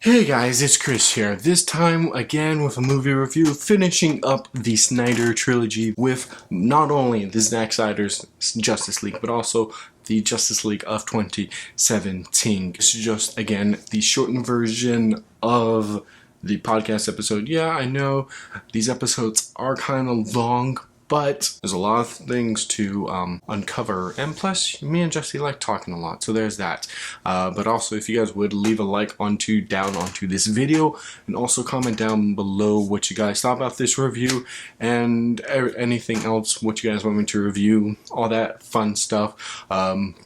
Hey guys, it's Chris here. This time again with a movie review, finishing up the Snyder Trilogy with not only the Zack Snyder's Justice League, but also the Justice League of 2017. This is just, again, the shortened version of the podcast episode. Yeah, I know these episodes are kind of long, but there's a lot of things to uncover, and plus, me and Jesse like talking a lot, so there's that. But also, if you guys would leave a like down onto this video, and also comment down below what you guys thought about this review, and anything else, what you guys want me to review, all that fun stuff,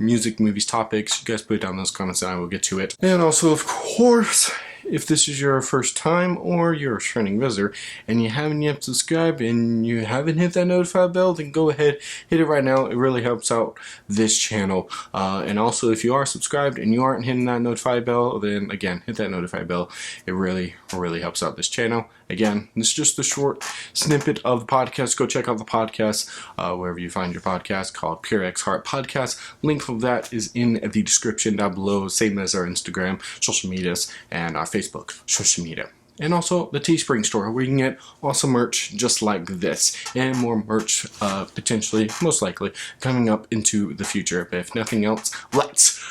music, movies, topics, you guys put it down in those comments and I will get to it. And also, of course, if this is your first time or you're a returning visitor and you haven't yet subscribed and you haven't hit that notify bell, then go ahead, hit it right now. It really helps out this channel. And also, if you are subscribed and you aren't hitting that notify bell, then again, hit that notify bell. It really helps out this channel. Again, this is just a short snippet of the podcast. Go check out the podcast wherever you find your podcast, called PureXHeart Podcast. Link for that is in the description down below, same as our Instagram, social medias, and our Facebook social media. And also the TeeSpring store, where you can get awesome merch just like this, and more merch potentially, most likely, coming up into the future. But if nothing else, let's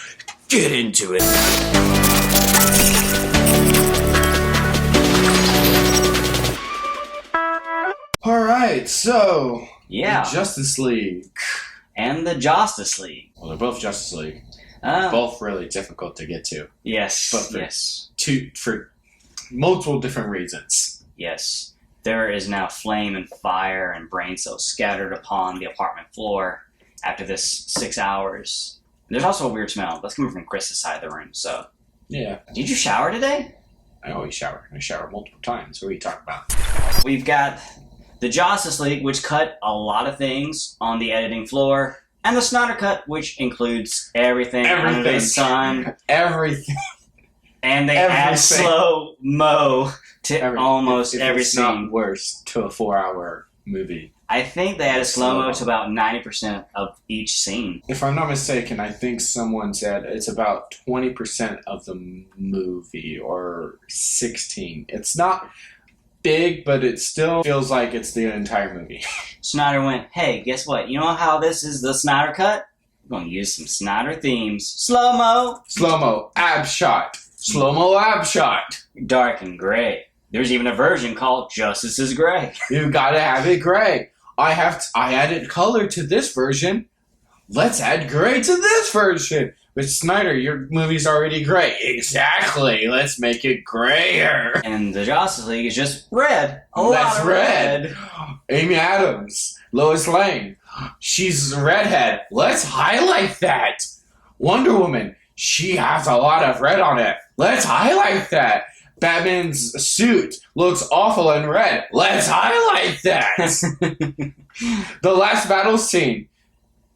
get into it. Alright, so yeah, the Justice League. And the JOSSTICE League. Well, they're both Justice League. Both really difficult to get to. Yes, but yes. For multiple different reasons. Yes. There is now flame and fire and brain cells scattered upon the apartment floor after this 6 hours. And there's also a weird smell. That's coming from Chris's side of the room, so. Yeah. Did you shower today? I always shower. I shower multiple times. What are you talking about? We've got the JOSSTICE League, which cut a lot of things on the editing floor, and the Snyder Cut, which includes everything under the sun. Everything. And they add slow-mo to almost every scene. It's not worse to a 4-hour movie. I think they added slow-mo to about 90% of each scene. If I'm not mistaken, I think someone said it's about 20% of the movie, or 16. It's not big, but it still feels like it's the entire movie. Snyder went, hey, guess what? You know how this is the Snyder Cut? We're going to use some Snyder themes. Slow-mo. Slow-mo. Ab shot. Slow-mo ab shot. Dark and gray. There's even a version called Justice is Gray. You gotta have it gray. I added color to this version. Let's add gray to this version. But Snyder, your movie's already gray. Exactly. Let's make it grayer. And the Justice League is just red. A lot of red. Amy Adams. Lois Lane. She's a redhead. Let's highlight that. Wonder Woman. She has a lot of red on it. Let's highlight that. Batman's suit looks awful in red. Let's highlight that. The last battle scene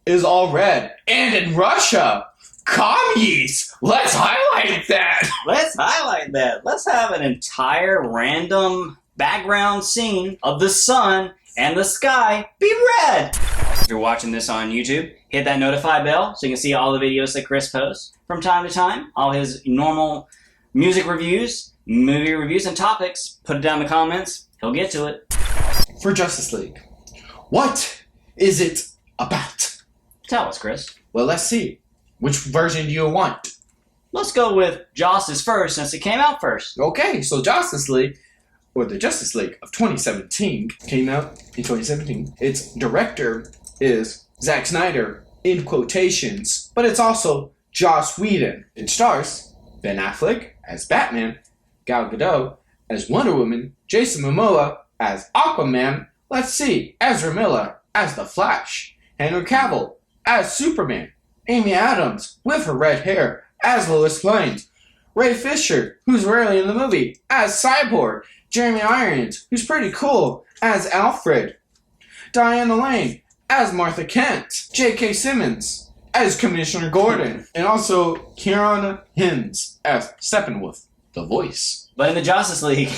is all red. And in Russia, commies. Let's highlight that. Let's highlight that. Let's have an entire random background scene of the sun and the sky be red. If you're watching this on YouTube, hit that notify bell so you can see all the videos that Chris posts from time to time. All his normal music reviews, movie reviews, and topics. Put it down in the comments. He'll get to it. For Justice League, what is it about? Tell us, Chris. Well, let's see. Which version do you want? Let's go with Justice first, since it came out first. Okay, so Justice League, or the Justice League of 2017, came out in 2017. Its director is Zack Snyder, in quotations, but it's also Joss Whedon. It stars Ben Affleck as Batman, Gal Gadot as Wonder Woman, Jason Momoa as Aquaman, let's see, Ezra Miller as The Flash, Henry Cavill as Superman, Amy Adams with her red hair as Lois Lane, Ray Fisher, who's rarely in the movie, as Cyborg, Jeremy Irons, who's pretty cool, as Alfred, Diana Lane as Martha Kent, J.K. Simmons as Commissioner Gordon, and also Kieran Hines as Steppenwolf, the voice. But in the Justice League,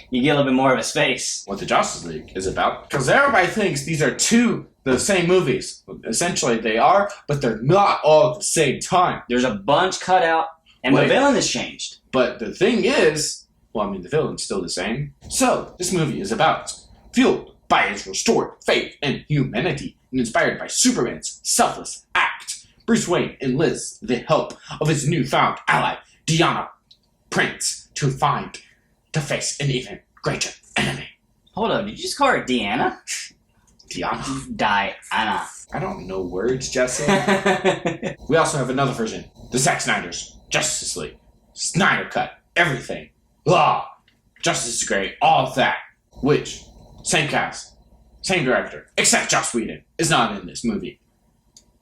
you get a little bit more of his face. What the Justice League is about. Because everybody thinks these are the same movies. Essentially they are, but they're not all at the same time. There's a bunch cut out, and the villain has changed. But the thing is, well, I mean, the villain's still the same. So, this movie is about, fueled by his restored faith in humanity and inspired by Superman's selfless act, Bruce Wayne enlists the help of his newfound ally, Diana Prince, to face an even greater enemy. Hold up, did you just call her Deanna? Diana? Diana. I don't know words, Jesse. We also have another version, the Zack Snyder's Justice League. Snyder Cut. Everything. Blah. Justice is great. All of that. Which, same cast, same director, except Joss Whedon is not in this movie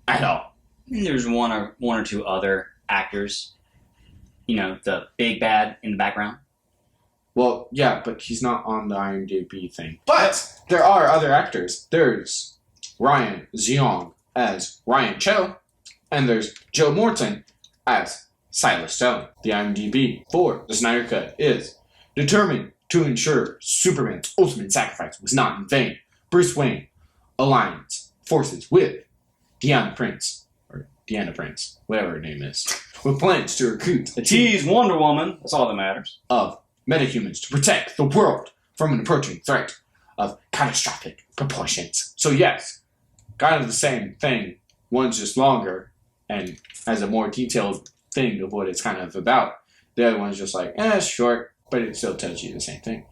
at all. And there's one or two other actors. You know, the big bad in the background. Well, yeah, but he's not on the IMDb thing. But there are other actors. There's Ryan Zeong as Ryan Cho, and there's Joe Morton as Silas Stone. The IMDb for the Snyder Cut is determined to ensure Superman's ultimate sacrifice was not in vain. Bruce Wayne aligns forces with Diana Prince, whatever her name is, with plans to recruit a team She's Wonder Woman. That's all that matters. of metahumans to protect the world from an approaching threat of catastrophic proportions. So yes, kind of the same thing. One's just longer and has a more detailed thing of what it's kind of about. The other one's just like, it's short, but it still tells you the same thing.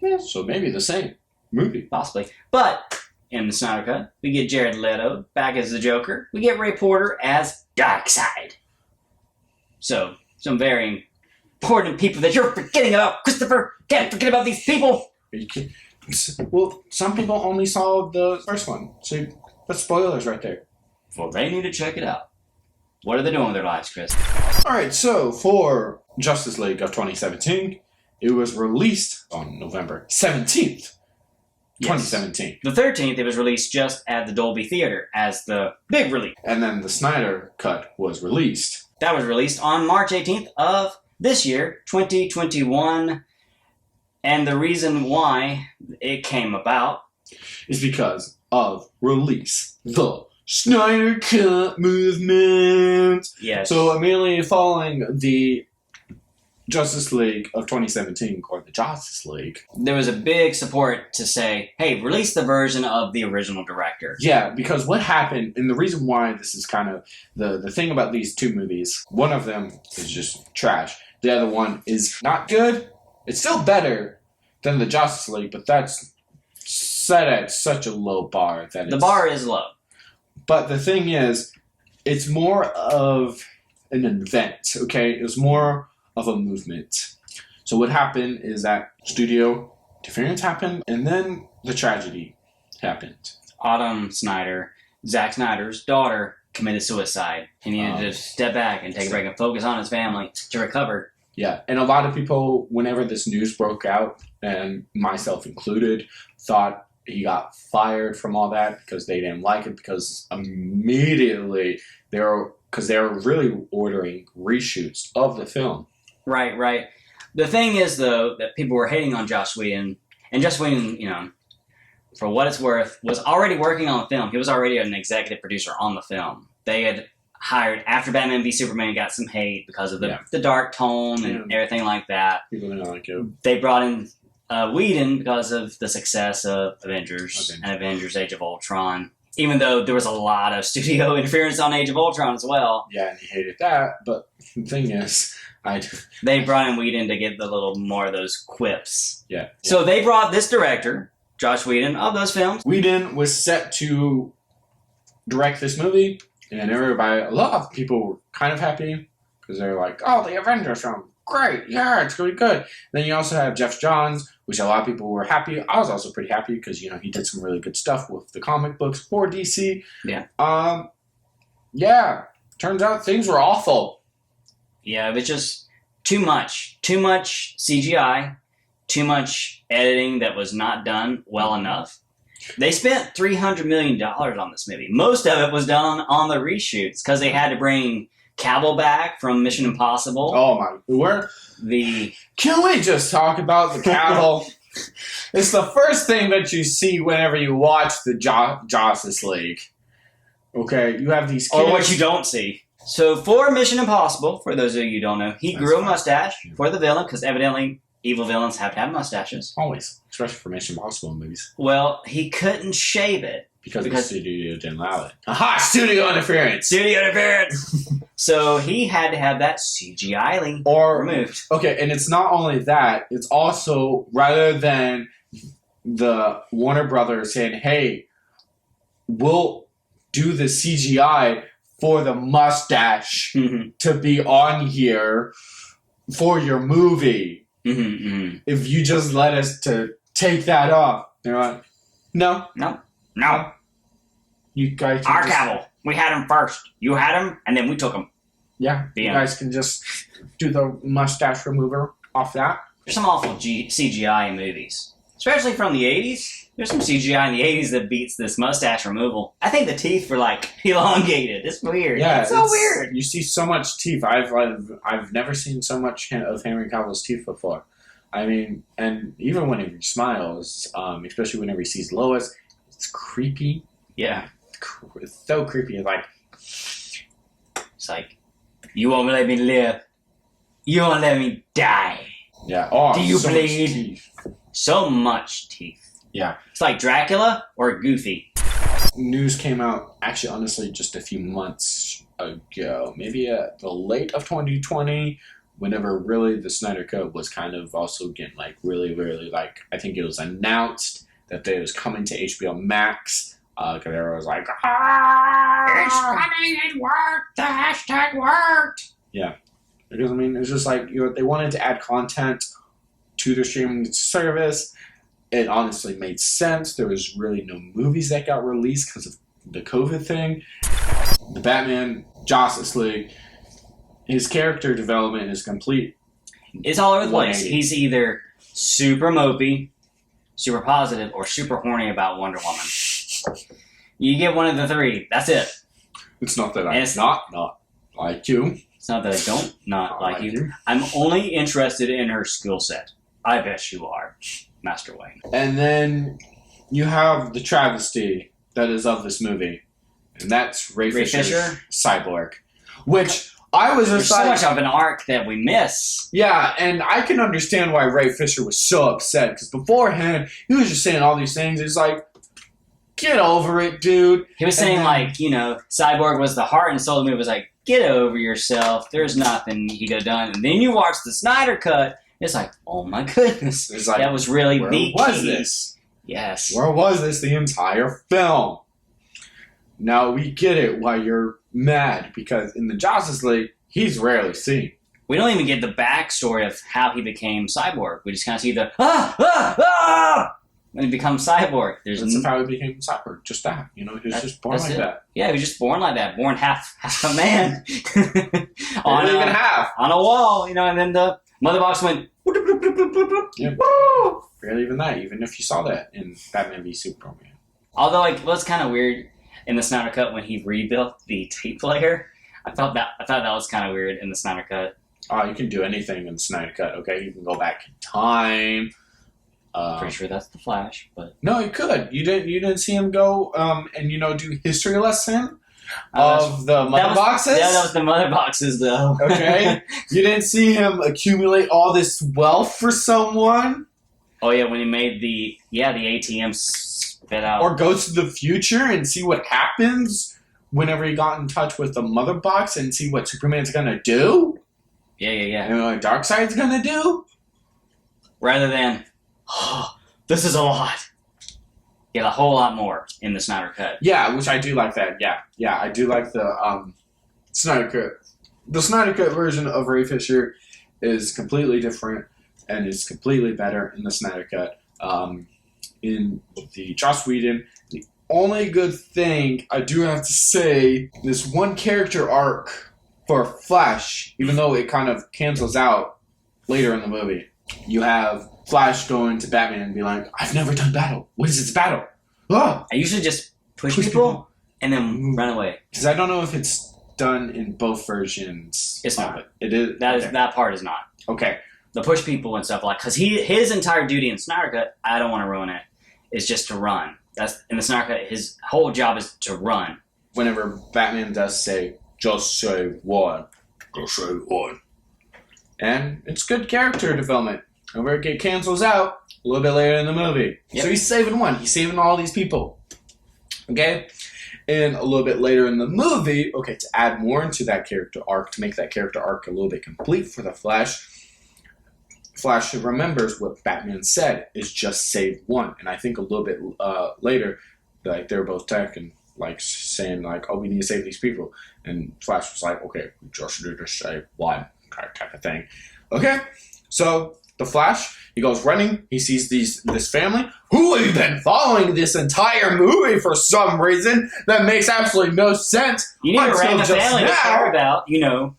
Yeah, so maybe the same movie. Possibly. But in the Snyder Cut, we get Jared Leto back as the Joker. We get Ray Porter as Darkseid. So, some very important people that you're forgetting about, Christopher. Can't forget about these people. Well, some people only saw the first one, so that's spoilers right there. Well, they need to check it out. What are they doing with their lives, Chris? Alright, so for Justice League of 2017, it was released on November 17th, 2017. The 13th, it was released just at the Dolby Theater as the big release. And then the Snyder Cut was released. That was released on March 18th of this year, 2021. And the reason why it came about is because of Release the Snyder Cut movement. Yes. So immediately following the Justice League of 2017, or the Justice League, there was a big support to say, hey, release the version of the original director. Yeah, because what happened, and the reason why this is kind of the thing about these two movies, one of them is just trash. The other one is not good. It's still better than the Justice League, but that's set at such a low bar that the bar is low. But the thing is, it's more of an event, okay? It was more of a movement. So what happened is that studio interference happened, and then the tragedy happened. Autumn Snyder, Zack Snyder's daughter, committed suicide. He needed to step back and take a break and focus on his family to recover. Yeah, and a lot of people, whenever this news broke out, and myself included, thought he got fired from all that because they didn't like it, because immediately they were really ordering reshoots of the film. Right. The thing is, though, that people were hating on Joss Whedon, and Joss Whedon, you know, for what it's worth, was already working on the film. He was already an executive producer on the film. They had hired, after Batman v Superman got some hate because of the dark tone and everything like that. People didn't like it. They brought in Whedon because of the success of Avengers and Avengers Age of Ultron. Even though there was a lot of studio interference on Age of Ultron as well. Yeah, and he hated that, but the thing is, they brought in Whedon to get the little more of those quips. Yeah. So they brought this director, Joss Whedon, of those films. Whedon was set to direct this movie, and a lot of people were kind of happy, because they were like, oh, the Avengers film, great, yeah, it's really good. Then you also have Jeff Johns, which a lot of people were happy. I was also pretty happy, because, you know, he did some really good stuff with the comic books for DC. Yeah. Yeah, turns out things were awful. Yeah, it was just too much. Too much CGI, too much editing that was not done well enough. They spent $300 million on this movie. Most of it was done on the reshoots, because they had to bring Cavill back from Mission Impossible. Oh my, can we just talk about the Cavill? It's the first thing that you see whenever you watch the Justice League. Okay, you have these kids. Or what you don't see. So for Mission Impossible, for those of you who don't know, he grew a mustache for the villain because evidently evil villains have to have mustaches. Always, especially for Mission Impossible movies. Well, he couldn't shave it. Because the studio didn't allow it. Aha! Studio interference! Studio interference! So he had to have that CGI removed. Okay, and it's not only that, it's also, rather than the Warner Brothers saying, hey, we'll do the CGI for the mustache to be on here for your movie. If you just let us to take that off. They're like, no. You guys Our Cavill. We had him first. You had him, and then we took him. Yeah, you guys can just do the mustache remover off that. There's some awful CGI in movies. Especially from the 80s. There's some CGI in the 80s that beats this mustache removal. I think the teeth were, elongated. It's weird. Yeah, it's so weird. You see so much teeth. I've never seen so much of Henry Cavill's teeth before. I mean, and even whenever he smiles, especially whenever he sees Lois, it's creepy. Yeah. It's so creepy. It's like, you won't let me live. You won't let me die. Yeah. Oh, do you so bleed? Much teeth. So much teeth. Yeah. It's like Dracula or Goofy. News came out, actually, honestly, just a few months ago. Maybe at the late of 2020, whenever really the Snyder Cut was kind of also getting really, really I think it was announced that it was coming to HBO Max. Because everyone was like, it's coming, it worked, the hashtag worked. Yeah. Because, I mean, it's just they wanted to add content to their streaming service. It honestly made sense. There was really no movies that got released because of the COVID thing. The Batman, Justice League, his character development is complete. It's all over the place. He's either super mopey, super positive, or super horny about Wonder Woman. You get one of the three. That's it. It's not that I not like you. It's not that I don't not like you. I'm only interested in her skill set. I bet you are, Master Wayne. And then you have the travesty that is of this movie. And that's Ray Fisher's Cyborg. Which I was There's so much of an arc that we miss. Yeah, and I can understand why Ray Fisher was so upset. Because beforehand, he was just saying all these things. It's like, get over it, dude. He was saying, Cyborg was the heart and soul of the movie. It was like, get over yourself. There's nothing he could have done. And then you watch the Snyder Cut. It's like, oh my goodness. It's like, that was really where the was key. This? Yes. Where was this the entire film? Now we get it why you're mad. Because in the Justice League, he's rarely seen. We don't even get the backstory of how he became Cyborg. We just kind of see the, when he becomes Cyborg. That's how he became Cyborg. Just that. He was just born like that. Yeah, he was just born like that. Born half a man. Not even half. On a wall, and then the mother box went. Yeah. Barely even that. Even if you saw that in Batman v Superman. Although, it was kind of weird in the Snyder Cut when he rebuilt the tape player. I thought that was kind of weird in the Snyder Cut. Oh, you can do anything in the Snyder Cut. Okay, you can go back in time. Pretty sure that's the Flash, but no, you could. You didn't see him go and do history lesson of the mother boxes. Yeah, that was the mother boxes, though. Okay, you didn't see him accumulate all this wealth for someone. Oh yeah, when he made the ATM spit out, or go to the future and see what happens whenever he got in touch with the mother box and see what Superman's gonna do. Yeah. And what Darkseid's gonna do. Rather than, this is a lot. Get a whole lot more in the Snyder Cut. Yeah, which I do like that. Yeah, I do like the Snyder Cut. The Snyder Cut version of Ray Fisher is completely different and is completely better in the Snyder Cut. In the Joss Whedon, the only good thing I do have to say, this one character arc for Flash, even though it kind of cancels out later in the movie. You have Flash going to Batman and be like, I've never done battle. What is this battle? Ah! I usually just push people and then run away. Because I don't know if it's done in both versions. It's not. It is? That part is not. Okay. The push people and stuff because his entire duty in Snyder Cut, I don't want to ruin it, is just to run. That's in the Snyder Cut, his whole job is to run. Whenever Batman does say, just save one. Just save one. And it's good character development. However, it cancels out a little bit later in the movie. Yep. So he's saving one. He's saving all these people. Okay? And a little bit later in the movie, okay, to add more into that character arc, to make that character arc a little bit complete for the Flash, Flash remembers what Batman said, is just save one. And I think a little bit later, like, they're both talking, like, saying, like, oh, we need to save these people. And Flash was like, okay, we just need to save one, type of thing. Okay, so the Flash, he goes running, he sees this family, who we've been following this entire movie for some reason that makes absolutely no sense. You need a random family to care about, you know,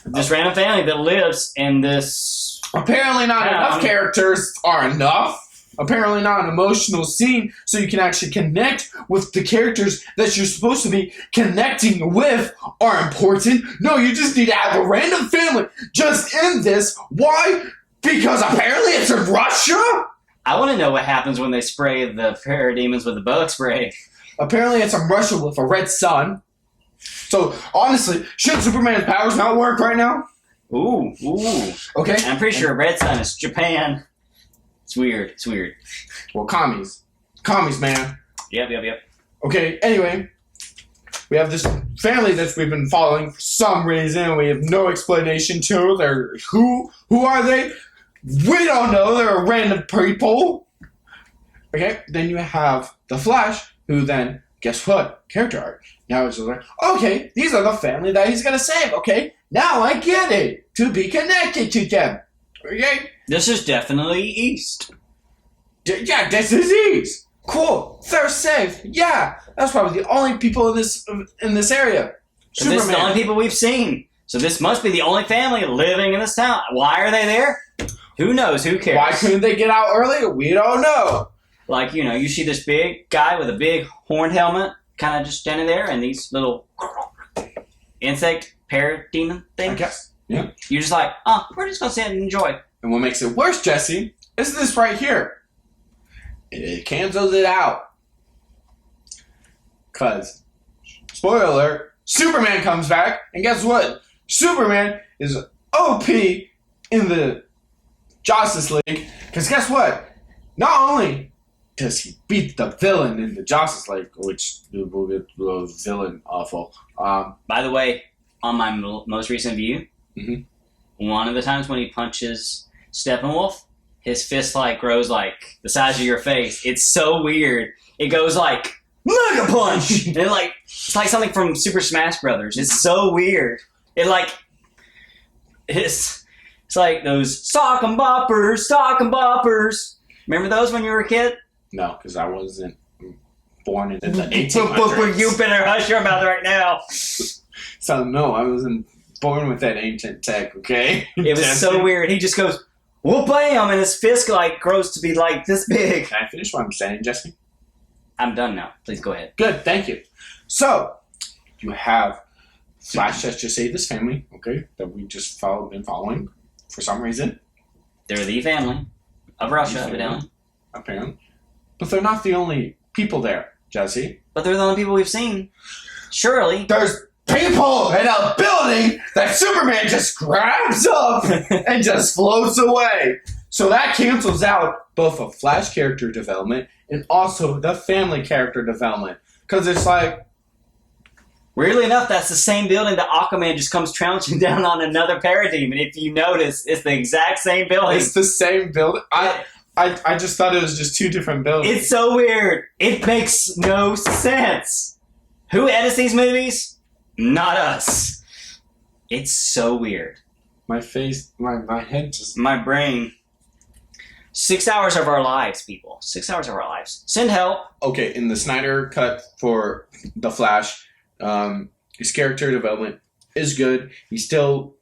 this random family that lives in this... Apparently not enough characters are enough. Apparently not an emotional scene so you can actually connect with the characters that you're supposed to be connecting with are important. No, you just need to have a random family just in this. Why? Because apparently it's in Russia? I want to know what happens when they spray the parademons with the bug spray. Apparently it's in Russia with a red sun. So, honestly, should Superman's powers not work right now? Ooh. Okay. I'm pretty sure red sun is Japan. It's weird. Well, commies. Commies, man. Yep. Okay, anyway, we have this family that we've been following for some reason. We have no explanation to. They're who are they? We don't know. They're random people. Okay, then you have the Flash, who then, guess what? Character arc. Now it's just like, okay, these are the family that he's gonna save. Okay, now I get it. To be connected to them. Okay? This is definitely East. Yeah, this is East. Cool. They're safe. Yeah, that's probably the only people in this area. This is the only people we've seen. So this must be the only family living in this town. Why are they there? Who knows? Who cares? Why couldn't they get out earlier? We don't know. Like, you know, you see this big guy with a big horn helmet kind of just standing there and these little insect parademon things. I guess. Yeah. You're just like, we're just going to sit and enjoy. And what makes it worse, Jesse, is this right here. It cancels it out. Because, spoiler alert, Superman comes back, and guess what? Superman is OP in the Justice League. Because guess what? Not only does he beat the villain in the Justice League, which will get the villain awful. By the way, on my most recent view, one of the times when he punches Steppenwolf, his fist like grows like the size of your face. It's so weird. It goes like Mega Punch, and it's like something from Super Smash Brothers. It's so weird. It's like those sock and boppers. Remember those when you were a kid? No, because I wasn't born in the 1800s. You better hush your mouth right now. So no, I wasn't born with that ancient tech. Okay. It was so weird. He just goes, whoop bam, and his fist like grows to be like this big. Can I finish what I'm saying, Jesse? I'm done now. Please go ahead. Good, thank you. So you have Flash has just saved this family, okay, that we just been following for some reason. They're the family of Russia, evidently. Apparently. But they're not the only people there, Jesse. But they're the only people we've seen. Surely. There's people in a building that Superman just grabs up and just floats away. So that cancels out both a Flash character development and also the family character development. Because it's like... Weirdly enough, that's the same building that Aquaman just comes trouncing down on another parademon. If you notice, it's the exact same building. It's the same building. I just thought it was just two different buildings. It's so weird. It makes no sense. Who edits these movies? Not us. It's so weird. My face, my head just... My brain. 6 hours of our lives, people. 6 hours of our lives. Send help. Okay, in the Snyder cut for The Flash, his character development is good. He's still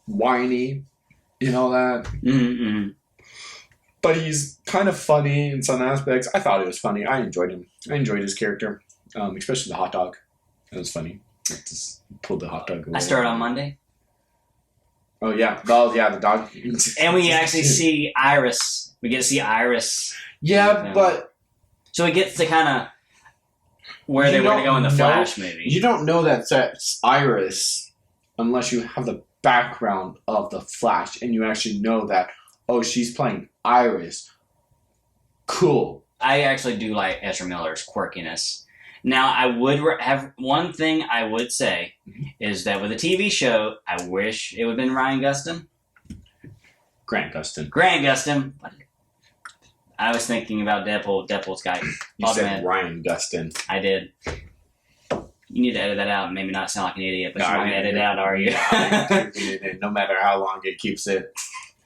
whiny and all that. Mm-hmm. But he's kind of funny in some aspects. I thought he was funny. I enjoyed him. I enjoyed his character, especially the hot dog. That was funny. Just pulled the hot dog away. I start on Monday. Oh, yeah. Oh, yeah, the dog. And we actually see Iris. We get to see Iris. Yeah, but... So it gets to kind of where they were going to go in the Flash movie. You don't know that that's Iris unless you have the background of the Flash and you actually know that, oh, she's playing Iris. Cool. I actually do like Ezra Miller's quirkiness. Now, I would have one thing I would say is that with a TV show, I wish it would have been Ryan Gustin. Grant Gustin. Grant Gustin. I was thinking about Deadpool. Deadpool's guy. You said Ryan Gustin. I did. You need to edit that out and maybe not sound like an idiot, but you won't edit it out, are you? No matter how long it keeps it.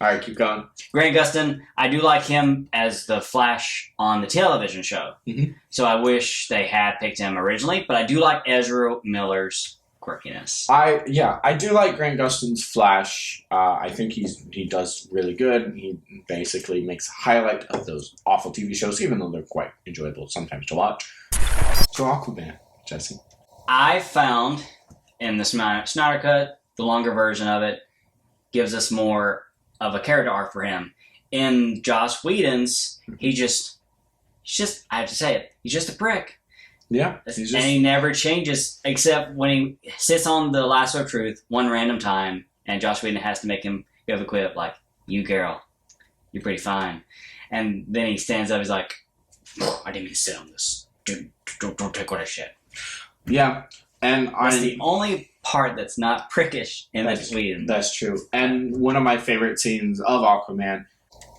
All right, keep going. Grant Gustin, I do like him as the Flash on the television show. Mm-hmm. So I wish they had picked him originally, but I do like Ezra Miller's quirkiness. I do like Grant Gustin's Flash. I think he does really good. He basically makes a highlight of those awful TV shows, even though they're quite enjoyable sometimes to watch. So Aquaman, Jesse. I found in the Snyder Cut, the longer version of it gives us more of a character arc for him. In Joss Whedon's, he's just I have to say it, he's just a prick. Yeah. And he never changes except when he sits on the lasso of truth one random time and Joss Whedon has to make him go the quip like, you girl, you're pretty fine. And then he stands up, he's like, I didn't mean to sit on this. Dude, don't take all that shit. Yeah. And that's the only part that's not prickish in Whedon. That's true. And one of my favorite scenes of Aquaman,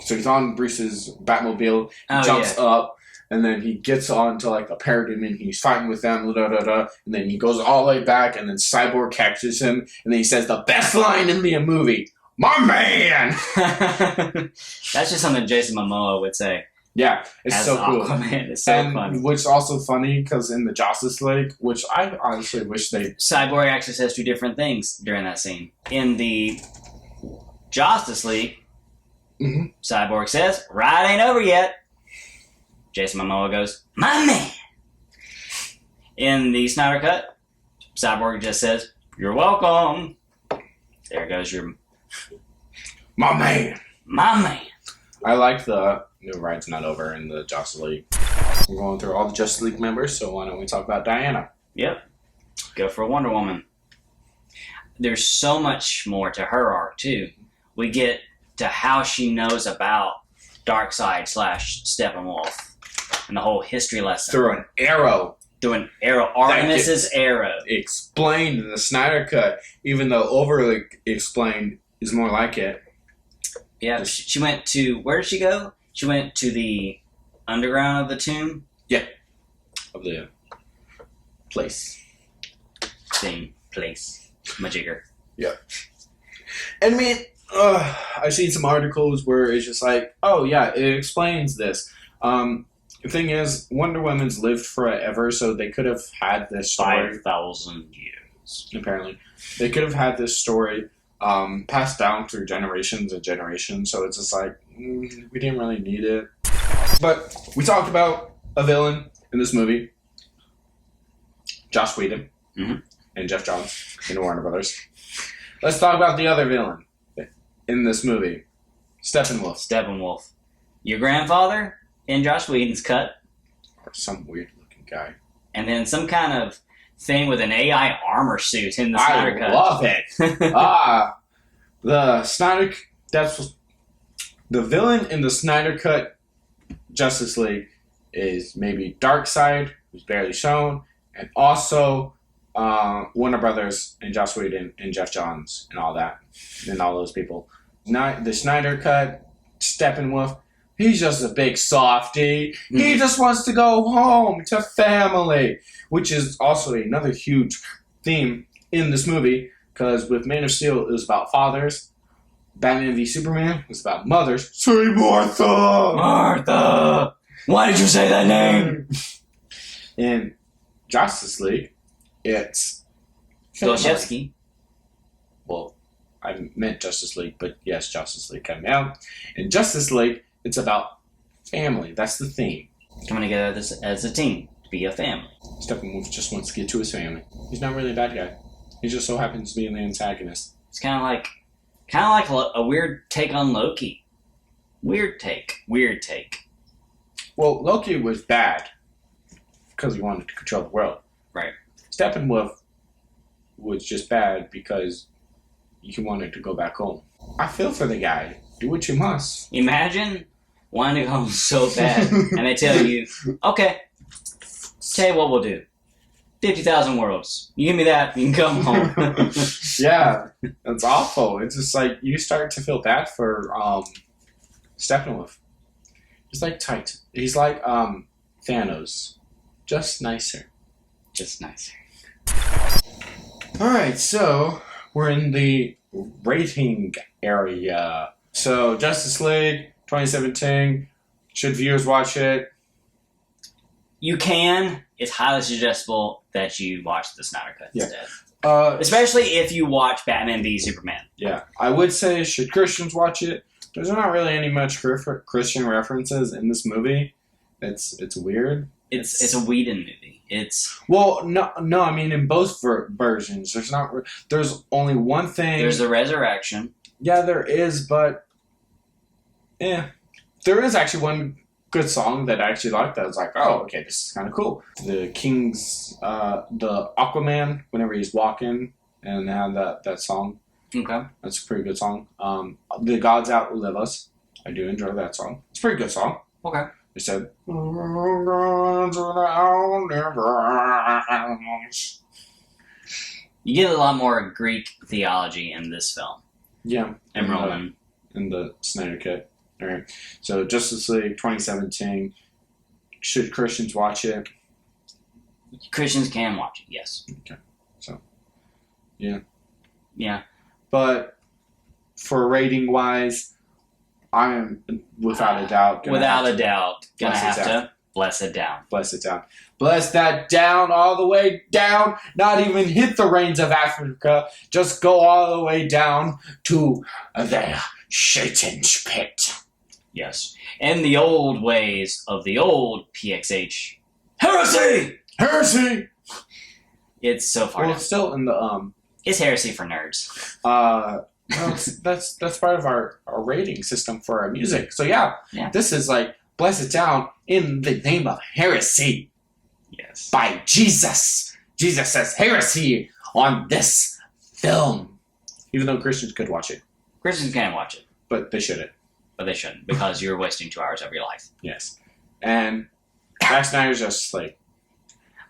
so he's on Bruce's Batmobile, he jumps up, and then he gets onto like a parademon, he's fighting with them, and then he goes all the way back, and then Cyborg catches him, and then he says the best line in the movie, "My man!" That's just something Jason Momoa would say. Yeah, it's so cool. Aquaman. It's so funny. Which is also funny because in the Justice League, which I honestly wish they... Cyborg actually says two different things during that scene. In the Justice League, Cyborg says, "Ride ain't over yet." Jason Momoa goes, "My man." In the Snyder Cut, Cyborg just says, "You're welcome." There goes your... My man. My man. I like the new ride's not over in the Justice League. We're going through all the Justice League members, so why don't we talk about Diana? Yep. Go for Wonder Woman. There's so much more to her arc, too. We get to how she knows about Darkseid / Steppenwolf and the whole history lesson. Through an arrow. Artemis's arrow. Explained in the Snyder Cut, even though overly explained is more like it. Yeah, she went to... Where did she go? She went to the underground of the tomb? Yeah. Of the place. Same place. Majigger. Yeah. And I mean, I've seen some articles where it's just like, oh yeah, it explains this. The thing is, Wonder Woman's lived forever, so they could have had this story... 5,000 years. Apparently. They could have had this story... passed down through generations and generations, so it's just like, we didn't really need it. But we talked about a villain in this movie, Joss Whedon, and Jeff Johns in Warner Brothers. Let's talk about the other villain in this movie, Steppenwolf. Steppenwolf. Your grandfather in Joss Whedon's cut. Or some weird-looking guy. And then some kind of thing with an AI armor suit in the Snyder Cut. I love it. The Snyder... That's... The villain in the Snyder Cut Justice League is maybe Darkseid, who's barely shown, and also Warner Brothers and Joss Whedon and Jeff Johns and all that, and all those people. The Snyder Cut, Steppenwolf, he's just a big softy. He just wants to go home to family, which is also another huge theme in this movie, because with Man of Steel, it was about fathers. Batman v Superman was about mothers. Say Martha! Martha! Why did you say that name? In Justice League, it's... Golshevsky. Well, I meant Justice League, but yes, Justice League coming out. In Justice League, it's about family. That's the theme. Coming together as a team to be a family. Steppenwolf just wants to get to his family. He's not really a bad guy. He just so happens to be an antagonist. It's kind of like a weird take on Loki. Weird take. Well, Loki was bad because he wanted to control the world. Right. Steppenwolf was just bad because he wanted to go back home. I feel for the guy. Do what you must. Imagine wanting to go home so bad, and they tell you, okay, tell you what we'll do. 50,000 worlds. You give me that, you can come home. Yeah, that's awful. It's just like, you start to feel bad for Steppenwolf. He's like tight. He's like Thanos. Just nicer. Just nicer. Alright, so we're in the rating area. So, Justice League 2017. Should viewers watch it? You can. It's highly suggestible that you watch the Snyder Cut instead. Especially Especially if you watch Batman v Superman. Yeah, I would say, should Christians watch it? There's not really any much Christian references in this movie. It's weird. It's a Whedon movie. No. I mean, in both versions, there's only one thing. There's the resurrection. Yeah, there is, but there is actually one good song that I actually liked. That was like, oh, okay, this is kind of cool. The King's, the Aquaman, whenever he's walking, and they have that song. Okay. That's a pretty good song. The Gods Outlive Us. I do enjoy that song. It's a pretty good song. Okay. They said, You get a lot more Greek theology in this film. yeah. And Roman. In the Snyder Cut. All right. So Justice League 2017. Should Christians watch it? Christians can watch it, yes. Okay. So, yeah. Yeah. But for rating wise, I am without a doubt gonna Without have a to doubt, gonna bless it have down. to bless it down. bless it down. Bless that down, all the way down. Not even hit the reins of Africa. Just go all the way down to the Satan's pit. Yes. And the old ways of the old PXH. Heresy! Heresy! It's so far Well, down. it's still in the It's heresy for nerds. well, that's part of our rating system for our music. So yeah, this is like bless it down in the name of heresy. Yes. By Jesus. Jesus says heresy on this film. Even though Christians could watch it. Christians can watch it, But they shouldn't. but they shouldn't because you're wasting 2 hours of your life. Yes. And Zack Snyder's just like...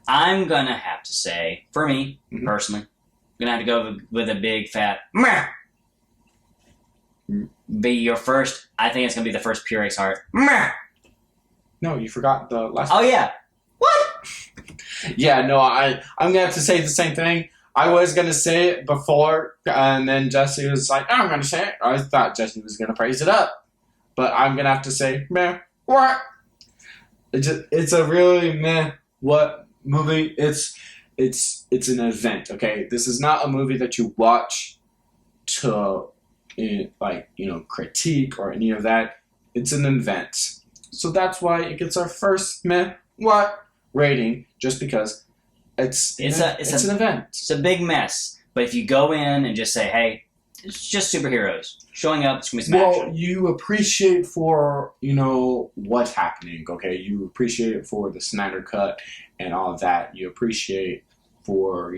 I'm gonna have to say, for me, Mhm. personally, I'm gonna have to go with a big fat meh. Be your first, I think it's gonna be the first PureXHeart meh. No, you forgot the last... Oh yeah. What? Yeah, no, I'm going to have to say the same thing. I was going to say it before, and then Jesse was like, I'm going to say it. I thought Jesse was going to praise it up. But I'm going to have to say, meh, what? It's a really meh, what movie. It's an event, okay? This is not a movie that you watch to, critique or any of that. It's an event. So that's why it gets our first meh, what rating, just because it's an event. It's a big mess. But if you go in and just say, hey, it's just superheroes showing up, it's going to be some action. You appreciate for, what's happening, okay? You appreciate it for the Snyder Cut and all of that. You appreciate for,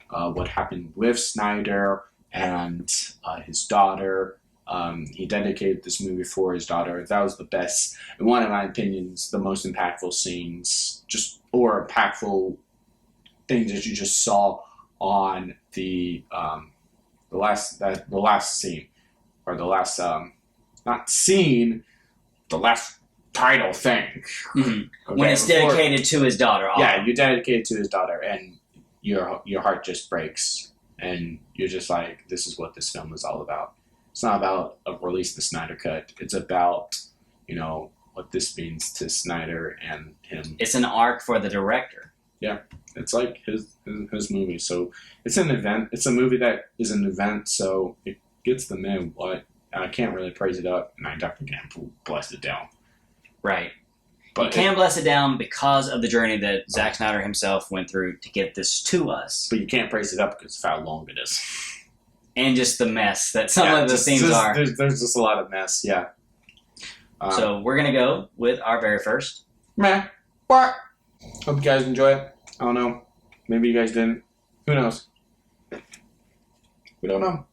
what happened with Snyder and his daughter. He dedicated this movie for his daughter. That was the best, in one of my opinions, the most impactful scenes, or impactful things that you just saw on the last scene, or the last not scene, the last title thing. Mm-hmm. When it's dedicated to his daughter. Yeah, you dedicate it to his daughter, and your heart just breaks, and you're just like, this is what this film is all about. It's not about a release the Snyder Cut. It's about, what this means to Snyder and him. It's an arc for the director. Yeah, it's like his movie. So it's an event. It's a movie that is an event, so it gets the meh what. I can't really praise it up, and I definitely can't bless it down. Right. But you can bless it down because of the journey that Zack Snyder himself went through to get this to us. But you can't praise it up because of how long it is. And just the mess that some of the scenes are. There's just a lot of mess, yeah. So we're going to go with our very first meh, what Hope you guys enjoy it. I don't know. Maybe you guys didn't. Who knows? We don't know.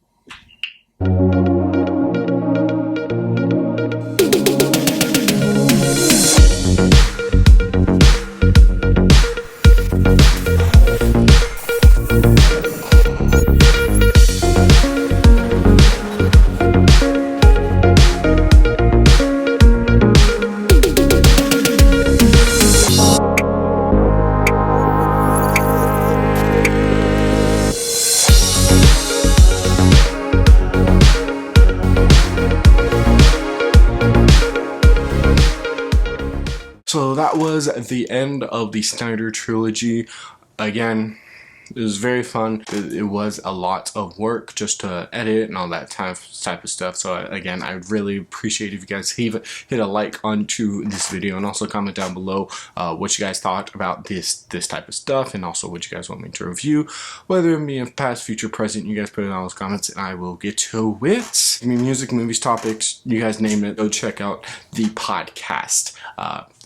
So that was the end of the Snyder Trilogy. Again, it was very fun. It was a lot of work just to edit and all that type of stuff. So again, I would really appreciate if you guys hit a like onto this video, and also comment down below what you guys thought about this type of stuff, and also what you guys want me to review, whether it be in past, future, present. You guys put it in all those comments and I will get to it. I mean, music, movies, topics, you guys name it. Go check out the podcast.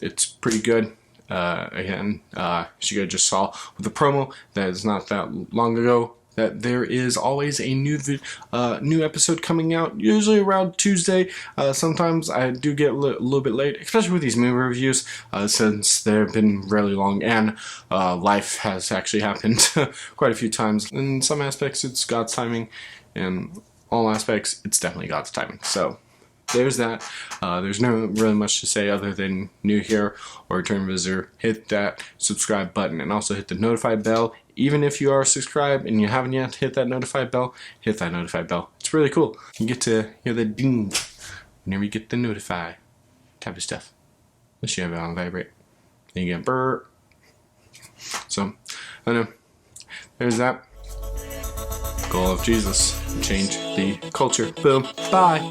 It's pretty good. Again, as you guys just saw with the promo, that is not that long ago, that there is always a new episode coming out, usually around Tuesday. Sometimes I do get a little bit late, especially with these movie reviews, since they've been really long, and life has actually happened quite a few times. In some aspects, it's God's timing. In all aspects, it's definitely God's timing. So there's that. There's no really much to say other than new here or return visitor. Hit that subscribe button and also hit the notify bell. Even if you are subscribed and you haven't yet hit that notify bell, hit that notify bell. It's really cool. You get to hear the ding whenever you get the notify type of stuff. Unless you have it on vibrate. Then you get burr. So, I know. There's that. Goal of Jesus. Change the culture. Boom. Bye.